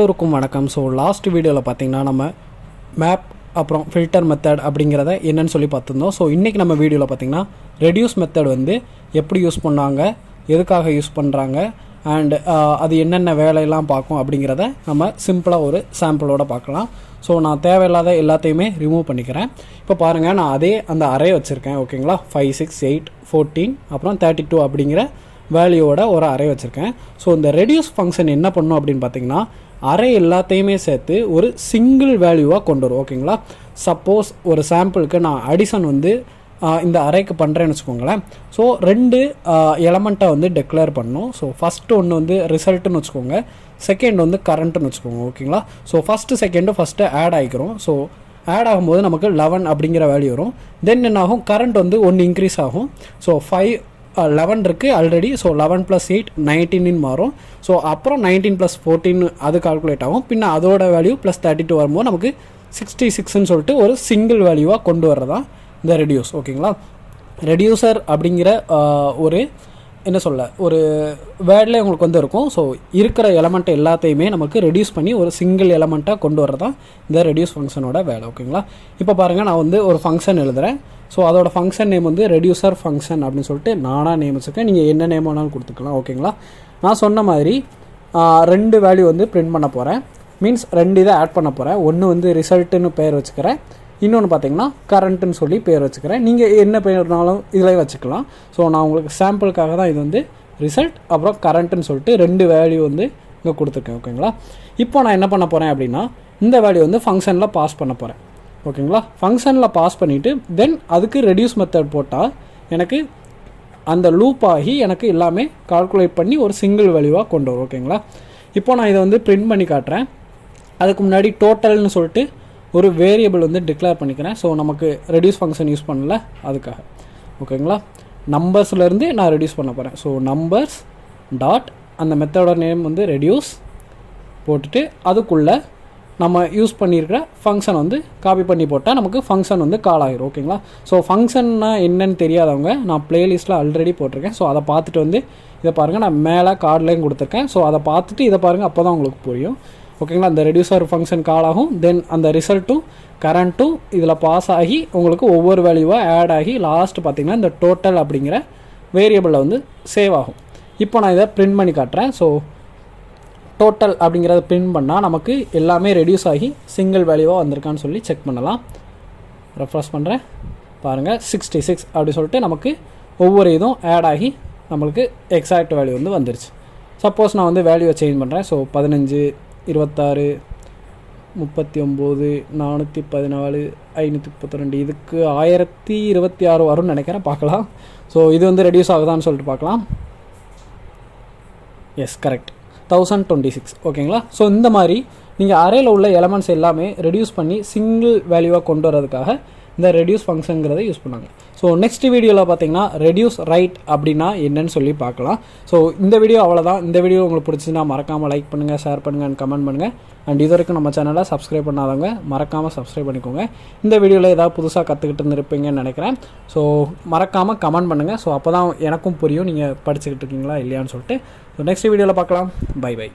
எல்லோருக்கும் வணக்கம். So last வீடியோவில் பார்த்தீங்கன்னா நம்ம மேப் அப்புறம் ஃபில்டர் மெத்தட் அப்படிங்கிறத என்னன்னு சொல்லி பார்த்துருந்தோம். ஸோ இன்றைக்கி நம்ம வீடியோவில் பார்த்தீங்கன்னா ரெடியூஸ் மெத்தட் வந்து எப்படி யூஸ் பண்ணாங்க, எதுக்காக யூஸ் பண்ணுறாங்க, அண்ட் அது என்னென்ன வேலையெல்லாம் பார்க்கும் அப்படிங்கிறத நம்ம சிம்பிளாக ஒரு சாம்பிளோடு பார்க்கலாம். ஸோ நான் தேவையில்லாத எல்லாத்தையுமே ரிமூவ் பண்ணிக்கிறேன். இப்போ பாருங்கள், நான் அதே அந்த அரே வச்சுருக்கேன். ஓகேங்களா, 5 6 8 14 அப்புறம் 32 அப்படிங்கிற வேல்யூவோட ஒரு அரே வச்சுருக்கேன். ஸோ இந்த ரெடியூஸ் ஃபங்க்ஷன் என்ன பண்ணும் அப்படின்னு பார்த்தீங்கன்னா, அரே எல்லாத்தையுமே சேர்த்து ஒரு சிங்கிள் வேல்யூவாக கொண்டு வரும். ஓகேங்களா, சப்போஸ் ஒரு சாம்பிளுக்கு நான் அடிஷன் வந்து இந்த அரேக்கு பண்ணுறேன்னு வச்சுக்கோங்களேன். ஸோ 2 எலமெண்ட்டை வந்து டிக்ளேர் பண்ணணும். ஸோ ஃபஸ்ட்டு ஒன்று வந்து ரிசல்ட்டுன்னு வச்சுக்கோங்க, செகண்ட் வந்து கரண்ட்டுன்னு வச்சுக்கோங்க. ஓகேங்களா, ஸோ ஃபஸ்ட்டு ஆட் ஆகிக்கிறோம். ஸோ ஆட் ஆகும்போது நமக்கு 11 அப்படிங்கிற வேல்யூ வரும். தென் என்ன ஆகும், கரண்ட் வந்து 1 இன்க்ரீஸ் ஆகும். ஸோ 11 இருக்குது ஆல்ரெடி. ஸோ 11 + 8 19 மாறும். ஸோ அப்புறம் 19 + 14 அது கால்குலேட் ஆகும். பின்ன அதோட வேல்யூ +32 வரும்போது நமக்கு 66ன்னு சொல்லிட்டு ஒரு சிங்கிள் வேல்யூவாக கொண்டு வர்றதான் இந்த ரெடியூஸ். ஓகேங்களா, ரெடியூசர் அப்படிங்கிற ஒரு என்ன சொல்ல ஒரு வேர்டில் உங்களுக்கு வந்து இருக்கும். ஸோ இருக்கிற எலமெண்ட்டை எல்லாத்தையுமே நமக்கு ரெடியூஸ் பண்ணி ஒரு சிங்கிள் எலமெண்ட்டாக கொண்டு வரதான் இந்த ரெடியூஸ் ஃபங்க்ஷனோட வேலை. ஓகேங்களா, இப்போ பாருங்கள், நான் வந்து ஒரு ஃபங்க்ஷன் எழுதுகிறேன். ஸோ அதோட ஃபங்க்ஷன் நேம் வந்து ரெடியூசர் ஃபங்க்ஷன் அப்படின்னு சொல்லிட்டு நானாக நேம் வச்சுருக்கேன். நீங்கள் என்ன நேம் வேணாலும் கொடுத்துக்கலாம். ஓகேங்களா, நான் சொன்ன மாதிரி 2 வேல்யூ வந்து பிரிண்ட் பண்ண போகிறேன். மீன்ஸ் 2 இதை ஆட் பண்ண போகிறேன். ஒன்று வந்து ரிசல்ட்டுன்னு பேர் வச்சுக்கிறேன், இன்னொன்று பார்த்தீங்கன்னா கரண்ட்டுன்னு சொல்லி பேர் வச்சுக்கிறேன். நீங்கள் என்ன பேர்னாலும் இதில் வச்சுக்கலாம். ஸோ நான் உங்களுக்கு சாம்பிளுக்காக தான் இது வந்து ரிசல்ட் அப்புறம் கரண்ட்டுன்னு சொல்லிட்டு 2 வேல்யூ வந்து இங்கே கொடுத்துருக்கேன். ஓகேங்களா, இப்போ நான் என்ன பண்ண போகிறேன் அப்படின்னா, இந்த வேல்யூ வந்து ஃபங்க்ஷனில் பாஸ் பண்ண போகிறேன். ஓகேங்களா, ஃபங்க்ஷனில் பாஸ் பண்ணிவிட்டு தென் அதுக்கு ரெடியூஸ் மெத்தட் போட்டால் எனக்கு அந்த லூப் ஆகி எனக்கு எல்லாமே கால்குலேட் பண்ணி ஒரு சிங்கிள் வேல்யூவாக கொண்டு வரும். ஓகேங்களா, இப்போ நான் இதை வந்து பிரிண்ட் பண்ணி காட்டுறேன். அதுக்கு முன்னாடி டோட்டல்னு சொல்லிட்டு ஒரு வேரியபிள் வந்து டிக்ளேர் பண்ணிக்கிறேன். ஸோ நமக்கு ரெடியூஸ் ஃபங்க்ஷன் யூஸ் பண்ணல அதுக்காக. ஓகேங்களா, நம்பர்ஸ்லேருந்து நான் ரெடியூஸ் பண்ண போகிறேன். ஸோ நம்பர்ஸ் டாட் அந்த மெத்தடோட நேம் வந்து ரெடியூஸ் போட்டுட்டு அதுக்குள்ளே நம்ம யூஸ் பண்ணியிருக்கிற ஃபங்க்ஷன் வந்து காப்பி பண்ணி போட்டால் நமக்கு ஃபங்க்ஷன் வந்து கால் ஆகிரும். ஓகேங்களா, ஸோ ஃபங்க்ஷன்னா என்னன்னு தெரியாதவங்க நான் ப்ளேலிஸ்ட்டில் ஆல்ரெடி போட்டிருக்கேன். ஸோ அதை பார்த்துட்டு வந்து இதை பாருங்கள், நான் மேலே கார்ட்லேயும் கொடுத்துருக்கேன். ஸோ அதை பார்த்துட்டு இதை பாருங்கள், அப்போ தான் உங்களுக்கு புரியும். ஓகேங்களா, அந்த ரெடியூசர் ஃபங்க்ஷன் கால் ஆகும். தென் அந்த ரிசல்ட்டும் கரண்ட்டும் இதில் பாஸ் ஆகி உங்களுக்கு ஒவ்வொரு வேல்யூவாக ஆட் ஆகி லாஸ்ட் பார்த்திங்கன்னா இந்த டோட்டல் அப்படிங்கிற வேரியபிளில் வந்து சேவ் ஆகும். இப்போ நான் இதை பிரிண்ட் பண்ணி காட்டுறேன். ஸோ டோட்டல் அப்படிங்கிறத பிரிண்ட் பண்ணால் நமக்கு எல்லாமே ரெடியூஸ் ஆகி சிங்கிள் வேல்யூவாக வந்திருக்கான்னு சொல்லி செக் பண்ணலாம். ரெஃப்ரெஷ் பண்ணுறேன், பாருங்கள் 66 அப்படி சொல்லிட்டு நமக்கு ஒவ்வொரு இதுவும் ஆட் ஆகி நம்மளுக்கு எக்ஸாக்ட் வேல்யூ வந்து வந்துருச்சு. சப்போஸ் நான் வந்து வேல்யூவை சேஞ்ச் பண்ணுறேன். ஸோ 15 26 39 414 532 இதுக்கு 1026 வரும்னு நினைக்கிறேன். பார்க்கலாம். ஸோ இது வந்து ரெடியூஸ் ஆகுதான்னு சொல்லிட்டு பார்க்கலாம். Yes, correct, 1026. ஓகேங்களா, ஸோ இந்த மாதிரி நீங்கள் அரேயில் உள்ள எலமெண்ட்ஸ் எல்லாமே ரெடியூஸ் பண்ணி சிங்கிள் வேல்யூவாக கொண்டு வரதுக்காக இந்த ரெடியூஸ் ஃபங்க்ஷனுங்கிறத யூஸ் பண்ணாங்க. ஸோ நெக்ஸ்ட் வீடியோவில் பார்த்தீங்கன்னா ரெடியூஸ் ரைட் அப்படின்னா என்னன்னு சொல்லி பார்க்கலாம். ஸோ இந்த வீடியோ அவ்வளோதான். இந்த வீடியோ உங்களுக்கு பிடிச்சின்னா மறக்காமல் லைக் பண்ணுங்கள், ஷேர் பண்ணுங்கள் அண்ட் கமெண்ட் பண்ணுங்கள். அண்ட் இது வரைக்கும் நம்ம சேனலை சப்ஸ்கிரைப் பண்ணாதவங்க மறக்காமல் சப்ஸ்கிரைப் பண்ணிக்கோங்க. இந்த வீடியோவில் ஏதாவது புதுசாக கற்றுக்கிட்டு இருந்திருப்பீங்கன்னு நினைக்கிறேன். ஸோ மறக்காமல் கமெண்ட் பண்ணுங்கள். ஸோ அப்போ தான் எனக்கும் புரியும் நீங்கள் படிச்சுக்கிட்டு இருக்கீங்களா இல்லையான்னு சொல்லிட்டு. ஸோ நெக்ஸ்ட் வீடியோவில் பார்க்கலாம். Bye by.